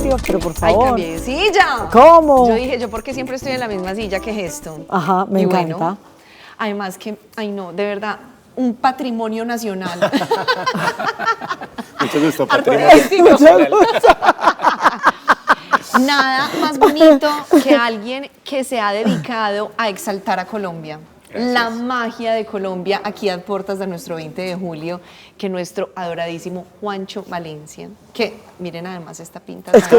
rápido, pero por Ay, favor. cambié de silla. ¿Cómo? Yo dije, ¿yo por qué siempre estoy en la misma silla? ¿Qué es esto? Ajá, me Y encanta. bueno, además que, ay no, de verdad, un patrimonio nacional. Mucho gusto, Patricia. Artístico. Mucho gusto. Nada más bonito que alguien que se ha dedicado a exaltar a Colombia. Gracias. La magia de Colombia aquí a puertas de nuestro 20 de julio, que nuestro adoradísimo Juancho Valencia, que miren además esta pinta. Es que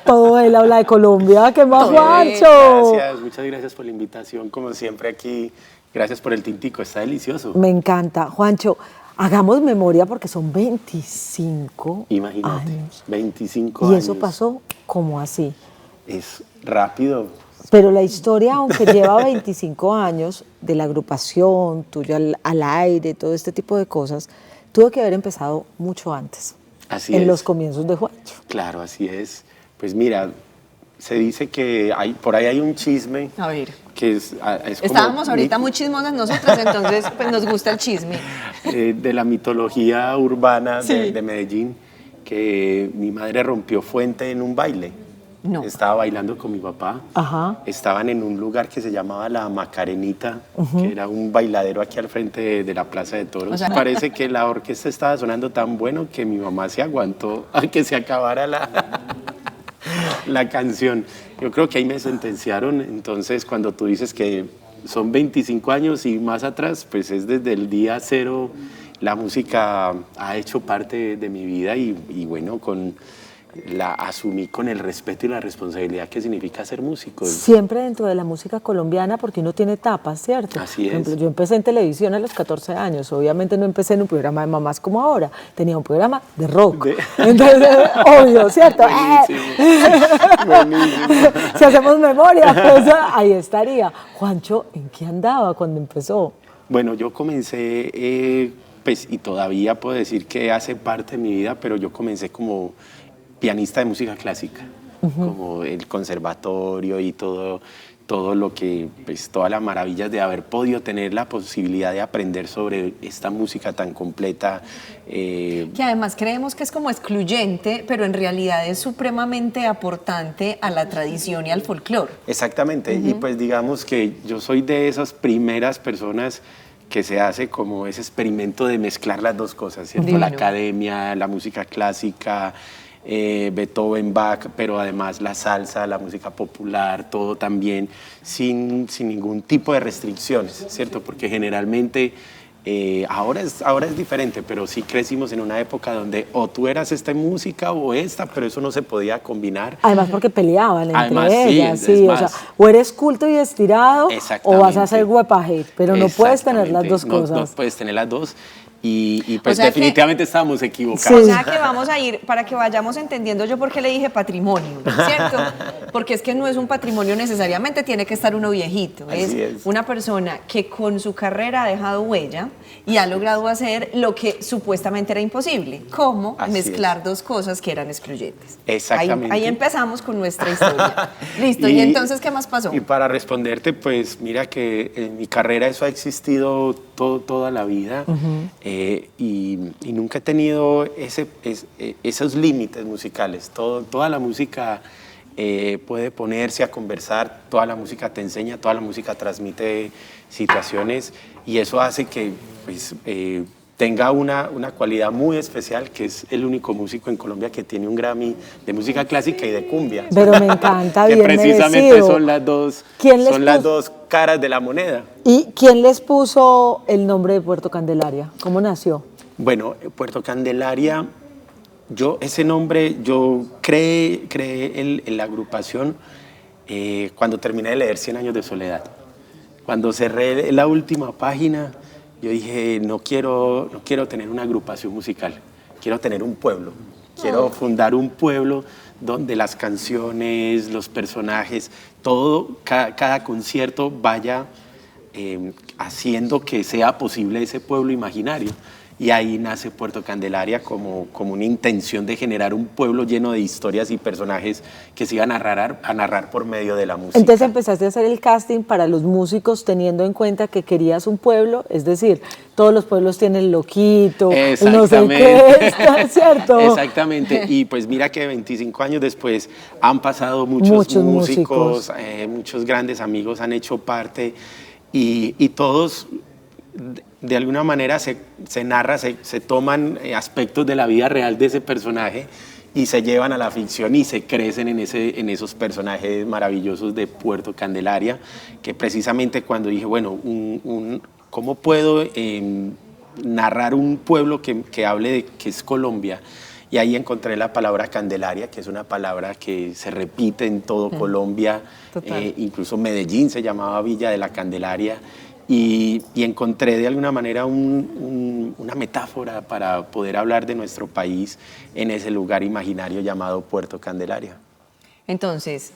todo él habla de Colombia. ¿Qué más, Todo Juancho? Gracias, muchas gracias por la invitación. Como siempre aquí, gracias por el tintico, está delicioso. Me encanta. Juancho, hagamos memoria porque son 25 Imagínate, años. 25 Y años. eso pasó como así. Es rápido. Pero la historia, aunque lleva 25 años de la agrupación, tuyo al aire, todo este tipo de cosas, tuvo que haber empezado mucho antes, Así en es. los comienzos de Juancho. Claro, así es. Pues mira, se dice que por ahí hay un chisme A ver. que es como Estábamos ahorita muy chismosas nosotras, entonces pues nos gusta el chisme. de la mitología urbana Sí. de Medellín, que mi madre rompió fuente en un baile. No. Estaba bailando con mi papá. Ajá. Estaban en un lugar que se llamaba La Macarenita, que era un bailadero aquí al frente de la Plaza de Toros. O sea, Parece que la orquesta estaba sonando tan bueno que mi mamá se aguantó a que se acabara la canción. Yo creo que ahí me sentenciaron. Entonces, cuando tú dices que son 25 años y más atrás, pues es desde el día cero. La música ha hecho parte de mi vida y bueno, la asumí con el respeto y la responsabilidad que significa ser músico. Siempre dentro de la música colombiana, porque uno tiene etapas, ¿cierto? Así Por ejemplo, es. yo empecé en televisión a los 14 años. Obviamente no empecé en un programa de mamás como ahora. Tenía un programa de rock. Entonces, obvio, ¿cierto? Buenísimo. Si hacemos memoria, pues ahí estaría. Juancho, ¿en qué andaba cuando empezó? Bueno, yo comencé, pues, y todavía puedo decir que hace parte de mi vida, pero yo comencé como pianista de música clásica, como el conservatorio y todo lo que, pues, todas las maravillas de haber podido tener la posibilidad de aprender sobre esta música tan completa. Que además creemos que es como excluyente, pero en realidad es supremamente aportante a la tradición y al folclore. Exactamente, y pues digamos que yo soy de esas primeras personas que se hace como ese experimento de mezclar las dos cosas, ¿cierto? Divino. La academia, la música clásica, Beethoven, Bach, pero además la salsa, la música popular, todo también sin ningún tipo de restricciones, ¿cierto? Porque generalmente ahora es diferente, pero sí crecimos en una época donde o tú eras esta música o esta, pero eso no se podía combinar. Además porque peleaban entre Además, sí, ellas, es sí, o más. sea, o eres culto y estirado o vas a hacer huepaje, pero no puedes tener las dos No, cosas. no puedes tener las dos y pues O sea que- definitivamente estábamos equivocados. O Sí. sea que vamos a ir, para que vayamos entendiendo yo por qué le dije patrimonio, ¿cierto? Porque es que no es un patrimonio necesariamente, tiene que estar uno viejito. Así es. Una persona que con su carrera ha dejado huella y ha logrado hacer lo que supuestamente era imposible, como Así mezclar dos cosas que eran excluyentes. Exactamente. Ahí empezamos con nuestra historia. Listo, ¿y entonces qué más pasó? Y para responderte, pues mira que en mi carrera eso ha existido toda la vida y nunca he tenido esos límites musicales. Toda la música puede ponerse a conversar, toda la música te enseña, toda la música transmite situaciones y eso hace que pues, tenga una cualidad muy especial, que es el único músico en Colombia que tiene un Grammy de música clásica y de cumbia. Pero me encanta, Que bien precisamente merecido. son las dos, ¿Quién les son las puso- dos caras de la moneda. ¿Y quién les puso el nombre de Puerto Candelaria? ¿Cómo nació? Bueno, Puerto Candelaria, ese nombre, yo creé en la agrupación cuando terminé de leer 100 años de soledad. Cuando cerré la última página, yo dije, no quiero tener una agrupación musical, quiero tener un pueblo. Quiero fundar un pueblo donde las canciones, los personajes, todo, cada concierto vaya haciendo que sea posible ese pueblo imaginario. y ahí nace Puerto Candelaria como una intención de generar un pueblo lleno de historias y personajes que se iban a narrar por medio de la música. Entonces empezaste a hacer el casting para los músicos teniendo en cuenta que querías un pueblo, es decir, todos los pueblos tienen loquito, no sé qué, ¿cierto? Exactamente, y pues mira que 25 años después han pasado muchos músicos, muchos grandes amigos han hecho parte y todos de alguna manera se toman aspectos de la vida real de ese personaje y se llevan a la ficción y se crecen en esos personajes maravillosos de Puerto Candelaria, que precisamente cuando dije, bueno, ¿cómo puedo narrar un pueblo que hable de que es Colombia? Y ahí encontré la palabra Candelaria, que es una palabra que se repite en todo Colombia, incluso Medellín se llamaba Villa de la Candelaria, y encontré de alguna manera una metáfora para poder hablar de nuestro país en ese lugar imaginario llamado Puerto Candelaria. Entonces,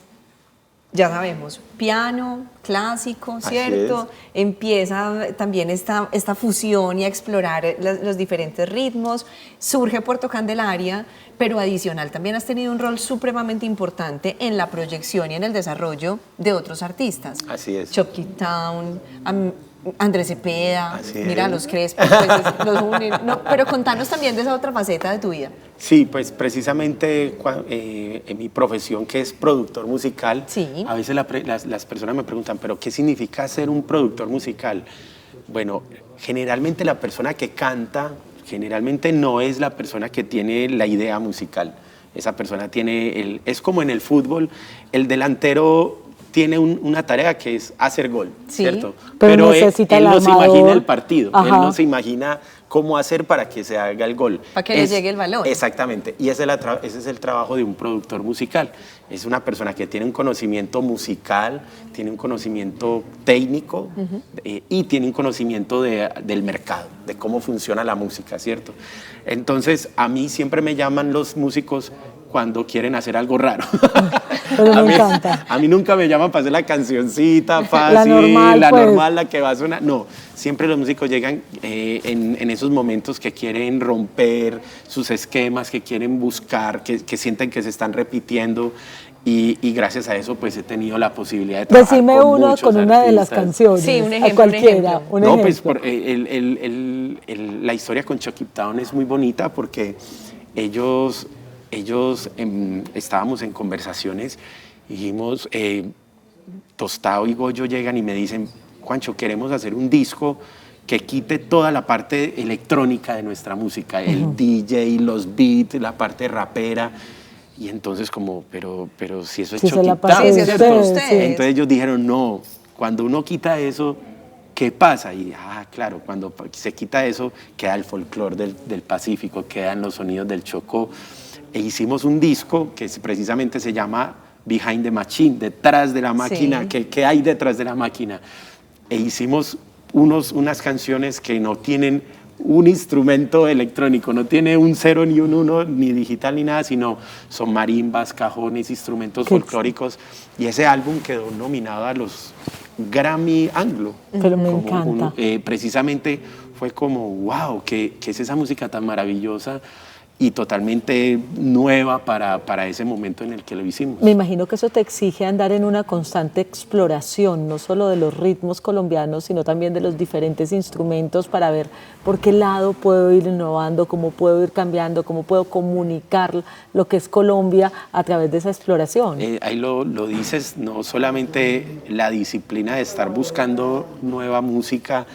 ya sabemos, piano, clásico, ¿cierto? Empieza también esta fusión y a explorar los diferentes ritmos, surge Puerto Candelaria, pero adicional también has tenido un rol supremamente importante en la proyección y en el desarrollo de otros artistas. Así es. Chucky Town, Andrés Cepeda, mira, es. los Crespos, pues, los unen. No, pero contanos también de esa otra faceta de tu vida. Sí, pues precisamente en mi profesión, que es productor musical, a veces las personas me preguntan, ¿pero qué significa ser un productor musical? Bueno, generalmente la persona que canta, generalmente no es la persona que tiene la idea musical. Esa persona es como en el fútbol, el delantero tiene una tarea que es hacer gol, ¿cierto? Pero él no se imagina el partido, él no se imagina cómo hacer para que se haga el gol. Para que le llegue el balón. Exactamente, y ese es el trabajo de un productor musical. Es una persona que tiene un conocimiento musical, tiene un conocimiento técnico y tiene un conocimiento del mercado, de cómo funciona la música, ¿cierto? Entonces, a mí siempre me llaman los músicos cuando quieren hacer algo raro. Pero me encanta. A mí nunca me llaman para hacer la cancioncita fácil, la normal, la que va a sonar. No, siempre los músicos llegan en esos momentos que quieren romper sus esquemas, que quieren buscar, que sienten que se están repitiendo. Y gracias a eso pues he tenido la posibilidad de trabajar Decime con uno muchos con una de las artistas. canciones. Sí, un ejemplo. A cualquiera. Un No, ejemplo. pues la historia con Chucky Town es muy bonita porque ellos estábamos en conversaciones y dijimos, Tostado y Goyo llegan y me dicen, Juancho, queremos hacer un disco que quite toda la parte electrónica de nuestra música, el DJ, los beats, la parte rapera. Y entonces pero si eso es Chucky Town, ¿cierto? Entonces ellos dijeron, no, cuando uno quita eso, ¿qué pasa? Y claro, cuando se quita eso, queda el folclore del Pacífico, quedan los sonidos del Chocó. E hicimos un disco que precisamente se llama Behind the Machine, detrás de la máquina, ¿qué hay detrás de la máquina? E hicimos unas canciones que no tienen un instrumento electrónico, no tiene un 0 ni un 1, ni digital ni nada, sino son marimbas, cajones, instrumentos folclóricos. Y ese álbum quedó nominado a los Grammy Anglo. Pero me encanta. Precisamente fue como, wow, ¿qué es esa música tan maravillosa y totalmente nueva para ese momento en el que lo hicimos? Me imagino que eso te exige andar en una constante exploración, no solo de los ritmos colombianos, sino también de los diferentes instrumentos para ver por qué lado puedo ir innovando, cómo puedo ir cambiando, cómo puedo comunicar lo que es Colombia a través de esa exploración. Ahí lo dices, no solamente la disciplina de estar buscando nueva música,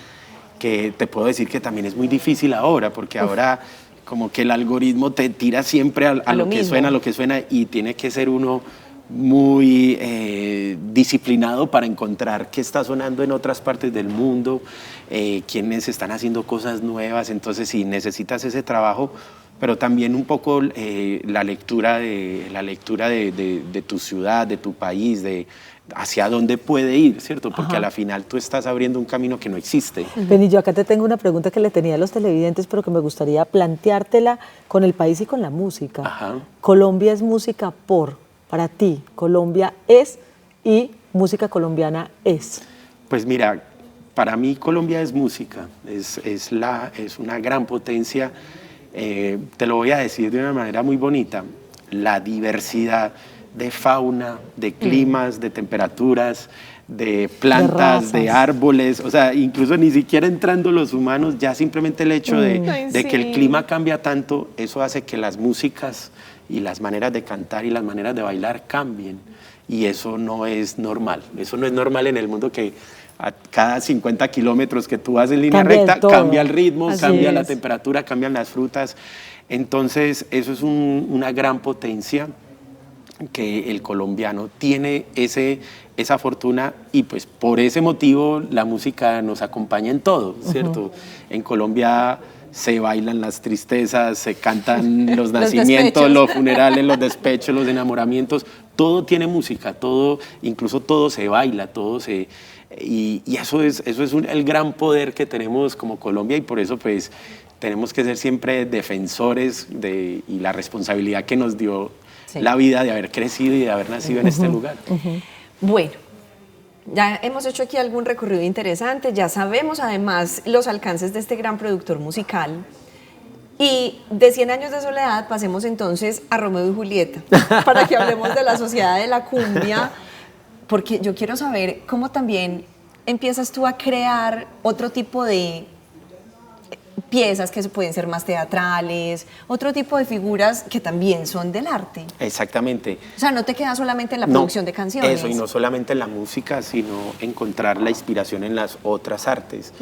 que te puedo decir que también es muy difícil ahora, porque ahora como que el algoritmo te tira siempre a lo que suena, y tiene que ser uno muy disciplinado para encontrar qué está sonando en otras partes del mundo, quiénes están haciendo cosas nuevas. Entonces sí, necesitas ese trabajo, pero también un poco la lectura de tu ciudad, de tu país, de hacia dónde puede ir, ¿cierto? Porque a la final tú estás abriendo un camino que no existe. Beni, yo acá te tengo una pregunta que le tenía a los televidentes, pero que me gustaría planteártela con el país y con la música. Ajá. Colombia es música para ti, Colombia es y música colombiana es. Pues mira, para mí Colombia es música, es una gran potencia. Te lo voy a decir de una manera muy bonita, la diversidad de fauna, de climas, de temperaturas, de plantas, de árboles, o sea, incluso ni siquiera entrando los humanos, ya simplemente el hecho de que el clima cambia tanto, eso hace que las músicas y las maneras de cantar y las maneras de bailar cambien, y eso no es normal en el mundo, que a cada 50 kilómetros que tú vas en línea recta, cambia el ritmo, cambia la temperatura, cambian las frutas. Entonces, eso es una gran potencia, que el colombiano tiene esa fortuna, y pues por ese motivo la música nos acompaña en todo, ¿cierto? En Colombia se bailan las tristezas, se cantan los nacimientos, los funerales, los despechos, los enamoramientos, todo tiene música, todo, incluso todo se baila, y eso es el gran poder que tenemos como Colombia, y por eso pues tenemos que ser siempre defensores y la responsabilidad que nos dio la vida de haber crecido y de haber nacido en este lugar. Bueno, ya hemos hecho aquí algún recorrido interesante, ya sabemos además los alcances de este gran productor musical. Y de 100 años de soledad pasemos entonces a Romeo y Julieta, para que hablemos de la sociedad de la cumbia, porque yo quiero saber cómo también empiezas tú a crear otro tipo de piezas que pueden ser más teatrales, otro tipo de figuras que también son del arte. Exactamente. O sea, no te quedas solamente en la producción de canciones. Eso, y no solamente en la música, sino encontrar la inspiración en las otras artes.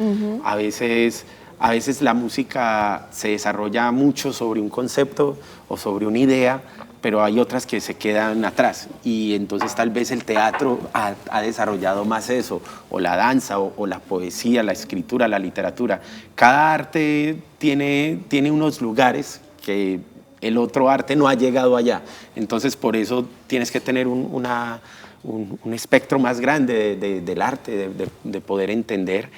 A veces la música se desarrolla mucho sobre un concepto o sobre una idea, pero hay otras que se quedan atrás, y entonces tal vez el teatro ha desarrollado más eso, o la danza, o la poesía, la escritura, la literatura. Cada arte tiene unos lugares que el otro arte no ha llegado allá, entonces por eso tienes que tener un espectro más grande del arte, de poder entender.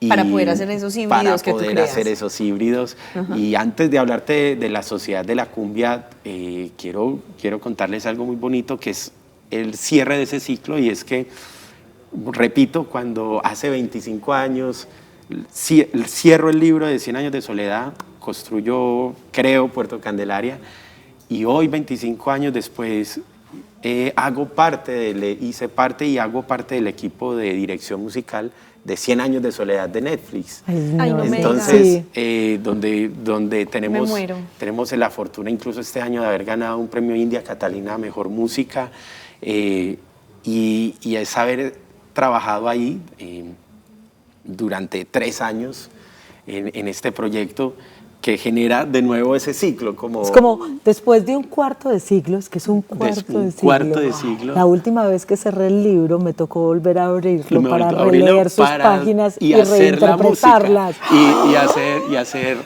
Para poder hacer esos híbridos que tú creas. Para poder hacer esos híbridos. Y antes de hablarte de la sociedad de la cumbia, quiero contarles algo muy bonito, que es el cierre de ese ciclo, y es que, repito, cuando hace 25 años cierro el libro de 100 años de soledad, creo Puerto Candelaria, y hoy, 25 años después, hice parte y hago parte del equipo de dirección musical de 100 años de soledad de Netflix. Ay, no Entonces, donde tenemos la fortuna incluso este año de haber ganado un premio India Catalina a Mejor Música, y es haber trabajado ahí durante 3 años en este proyecto, que genera de nuevo ese ciclo. Es como después de un cuarto de siglo, es que es un cuarto de siglo. La última vez que cerré el libro me tocó volver a abrirlo para releer sus páginas y reinterpretarlas. Y hacer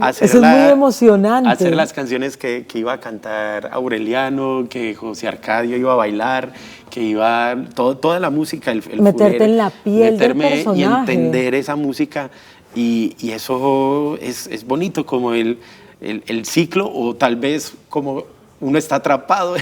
eso es muy emocionante. Hacer las canciones que iba a cantar Aureliano, que José Arcadio iba a bailar, que iba toda la música, meterte en la piel del personaje y entender esa música. Y eso es bonito, como el ciclo, o tal vez como uno está atrapado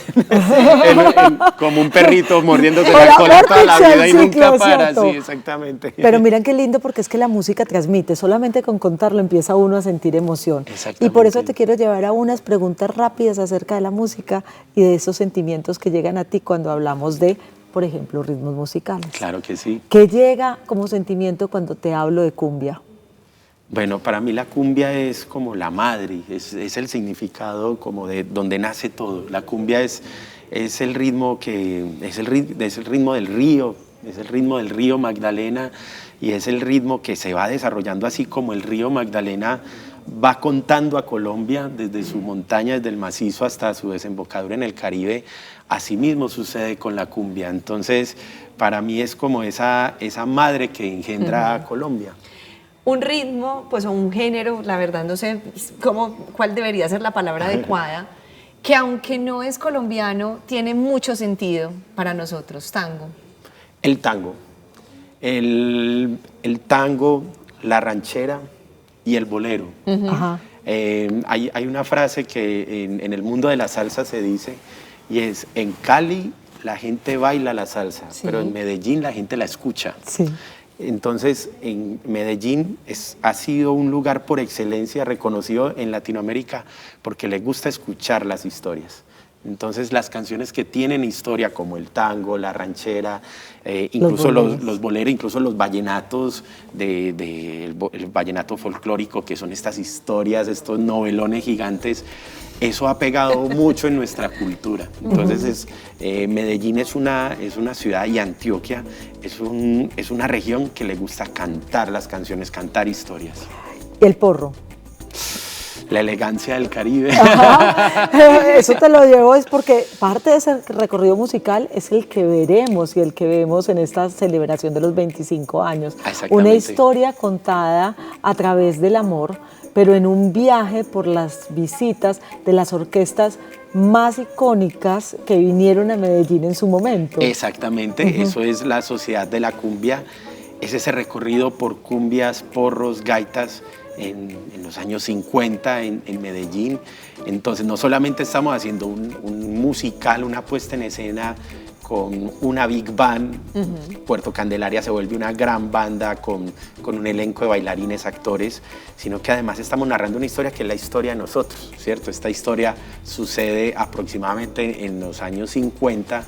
como un perrito mordiéndose la cola toda la vida y nunca para. Sí, exactamente. Pero miren qué lindo, porque es que la música transmite, solamente con contarlo empieza uno a sentir emoción. Y por eso te quiero llevar a unas preguntas rápidas acerca de la música y de esos sentimientos que llegan a ti cuando hablamos de, por ejemplo, ritmos musicales. Claro que sí. ¿Qué llega como sentimiento cuando te hablo de cumbia? Bueno, para mí la cumbia es como la madre, es el significado como de donde nace todo. La cumbia es el ritmo es el ritmo del río, es el ritmo del río Magdalena, y es el ritmo que se va desarrollando así como el río Magdalena va contando a Colombia desde su montaña, desde el macizo hasta su desembocadura en el Caribe. Así mismo sucede con la cumbia. Entonces, para mí es como esa madre que engendra a Colombia. Un ritmo, pues, o un género, la verdad no sé cuál debería ser la palabra adecuada, que aunque no es colombiano, tiene mucho sentido para nosotros. Tango. El tango. El tango, la ranchera y el bolero. Hay una frase que en el mundo de la salsa se dice, y es: en Cali la gente baila la salsa, pero en Medellín la gente la escucha. Sí. Entonces, en Medellín ha sido un lugar por excelencia reconocido en Latinoamérica porque le gusta escuchar las historias. Entonces, las canciones que tienen historia, como el tango, la ranchera, incluso los boleros, incluso los vallenatos, el vallenato folclórico, que son estas historias, estos novelones gigantes, eso ha pegado mucho en nuestra cultura. Entonces, Medellín es una ciudad, y Antioquia es una región que le gusta cantar las canciones, cantar historias. ¿Y el porro? La elegancia del Caribe. Ajá. Eso te lo llevo es porque parte de ese recorrido musical es el que veremos y el que vemos en esta celebración de los 25 años. Una historia contada a través del amor, pero en un viaje por las visitas de las orquestas más icónicas que vinieron a Medellín en su momento. Exactamente, eso es la Sociedad de la Cumbia, es ese recorrido por cumbias, porros, gaitas, en los años 50 en Medellín. Entonces no solamente estamos haciendo un musical, una puesta en escena con una big band, Puerto Candelaria se vuelve una gran banda con un elenco de bailarines, actores, sino que además estamos narrando una historia que es la historia de nosotros, ¿cierto? Esta historia sucede aproximadamente en los años 50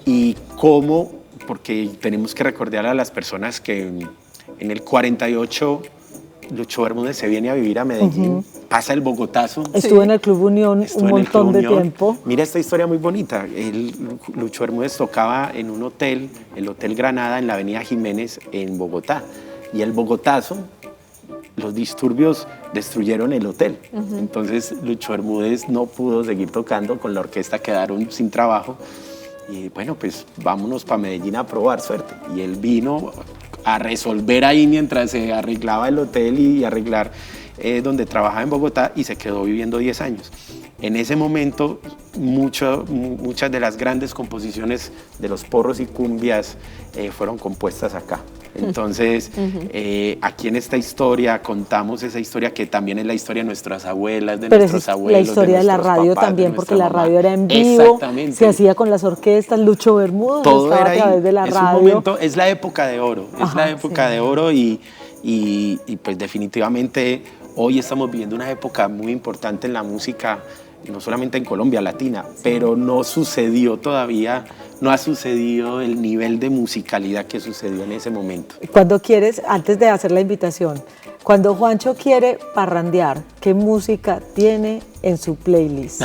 y cómo, porque tenemos que recordarle a las personas que en el 48 Lucho Bermúdez se viene a vivir a Medellín, pasa el Bogotazo. Estuvo en el Club Unión un montón de tiempo. Mira esta historia muy bonita. Lucho Bermúdez tocaba en un hotel, el Hotel Granada, en la Avenida Jiménez, en Bogotá. Y el Bogotazo, los disturbios destruyeron el hotel. Entonces Lucho Bermúdez no pudo seguir tocando, con la orquesta quedaron sin trabajo. Y bueno, pues vámonos para Medellín a probar suerte. Y él vino a resolver ahí mientras se arreglaba el hotel y arreglar donde trabajaba en Bogotá, y se quedó viviendo 10 años. En ese momento, muchas de las grandes composiciones de los porros y cumbias fueron compuestas acá. Entonces, aquí en esta historia contamos esa historia que también es la historia de nuestras abuelas, de nuestros abuelos, la historia de la radio papás, también, porque la radio era en vivo, se hacía con las orquestas, Lucho Bermúdez todo estaba era a través de la radio. Momento, es la época de oro, de oro y pues definitivamente hoy estamos viviendo una época muy importante en la música, no solamente en Colombia, latina, pero no sucedió todavía, no ha sucedido el nivel de musicalidad que sucedió en ese momento. Cuando quieres, antes de hacer la invitación, cuando Juancho quiere parrandear, ¿qué música tiene en su playlist?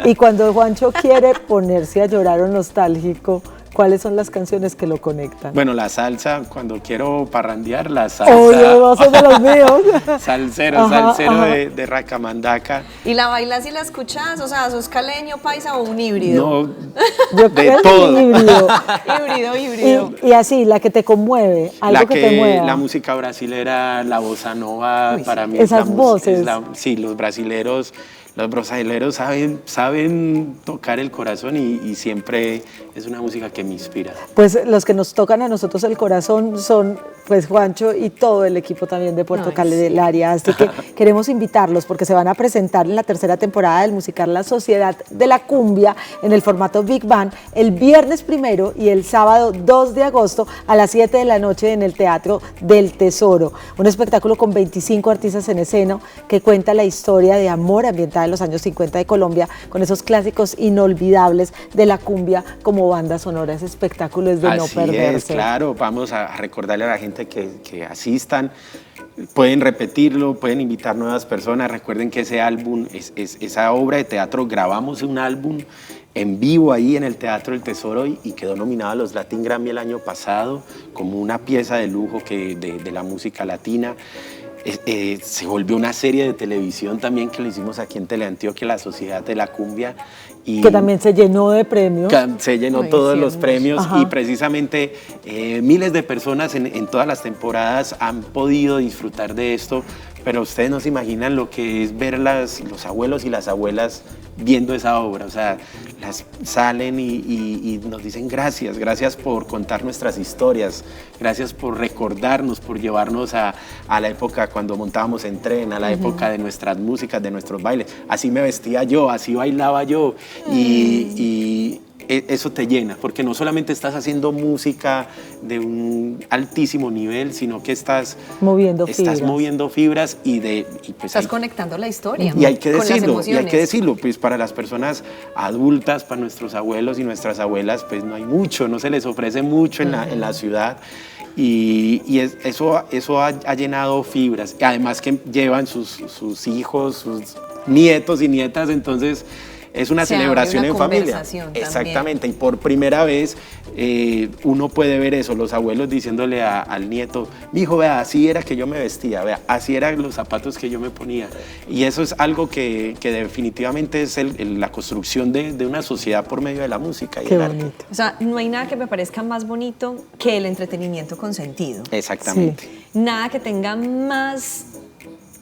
Y cuando Juancho quiere ponerse a llorar o nostálgico, ¿cuáles son las canciones que lo conectan? Bueno, la salsa, cuando quiero parrandear, la salsa. Oye, vos sos de los míos. Salsero de Racamandaca. ¿Y la bailas y la escuchas? O sea, ¿sos caleño, paisa o un híbrido? No, yo de todo. Híbrido. Y así, la que te conmueve, algo que te mueva. La música brasilera, la bossa nova, para mí esas voces. Sí, los brasileros saben tocar el corazón y siempre es una música que me inspira. Pues los que nos tocan a nosotros el corazón son pues Juancho y todo el equipo también de Puerto Candelaria, así que queremos invitarlos porque se van a presentar en la tercera temporada del musical La Sociedad de la Cumbia en el formato Big Band el viernes 1 y el sábado 2 de agosto a las 7 de la noche en el Teatro del Tesoro, un espectáculo con 25 artistas en escena que cuenta la historia de amor ambiental en los años 50 de Colombia con esos clásicos inolvidables de la cumbia como banda sonora. Ese espectáculo es de no perderse. Así es, claro, vamos a recordarle a la gente que asistan, pueden repetirlo, pueden invitar nuevas personas. Recuerden que ese álbum, esa obra de teatro, grabamos un álbum en vivo ahí en el Teatro del Tesoro y quedó nominado a los Latin Grammy el año pasado como una pieza de lujo de la música latina. Se volvió una serie de televisión también que lo hicimos aquí en Teleantioquia, La Sociedad de la Cumbia. Y que también se llenó de premios. Se llenó todos los premios. Ajá. Y precisamente miles de personas en todas las temporadas han podido disfrutar de esto, pero ustedes no se imaginan lo que es ver los abuelos y las abuelas viendo esa obra. O sea, salen y nos dicen gracias por contar nuestras historias, gracias por recordarnos, por llevarnos a la época cuando montábamos en tren, a la época de nuestras músicas, de nuestros bailes. Así me vestía yo, así bailaba yo y eso te llena, porque no solamente estás haciendo música de un altísimo nivel, sino que estás moviendo fibras y pues estás conectando la historia. Y hay que con las decirlo, emociones. pues para las personas adultas, para nuestros abuelos y nuestras abuelas, pues no hay mucho, no se les ofrece mucho en la ciudad. Eso ha llenado fibras. Y además que llevan sus hijos, sus nietos y nietas, entonces es una celebración en familia. Exactamente, también. Y por primera vez uno puede ver eso, los abuelos diciéndole al nieto, mijo, vea, así era que yo me vestía, vea, así eran los zapatos que yo me ponía. Y eso es algo que definitivamente es la construcción de una sociedad por medio de la música y el arte. O sea, no hay nada que me parezca más bonito que el entretenimiento con sentido. Exactamente. Sí. Nada que tenga más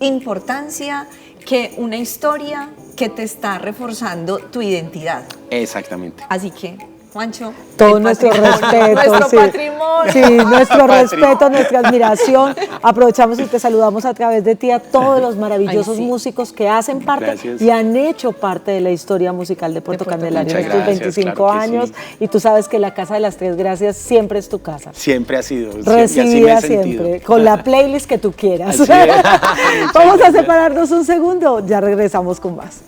importancia que una historia que te está reforzando tu identidad. Exactamente. Así que, Juancho, todo nuestro respeto. Nuestro patrimonio. Sí, nuestro respeto, nuestra admiración. Aprovechamos y te saludamos a través de ti a todos los maravillosos músicos que hacen parte y han hecho parte de la historia musical de Puerto Candelaria en estos 25 años. Y tú sabes que la Casa de las Tres Gracias siempre es tu casa. Siempre ha sido. Recibida siempre, con la playlist que tú quieras. Vamos a separarnos un segundo, ya regresamos con más.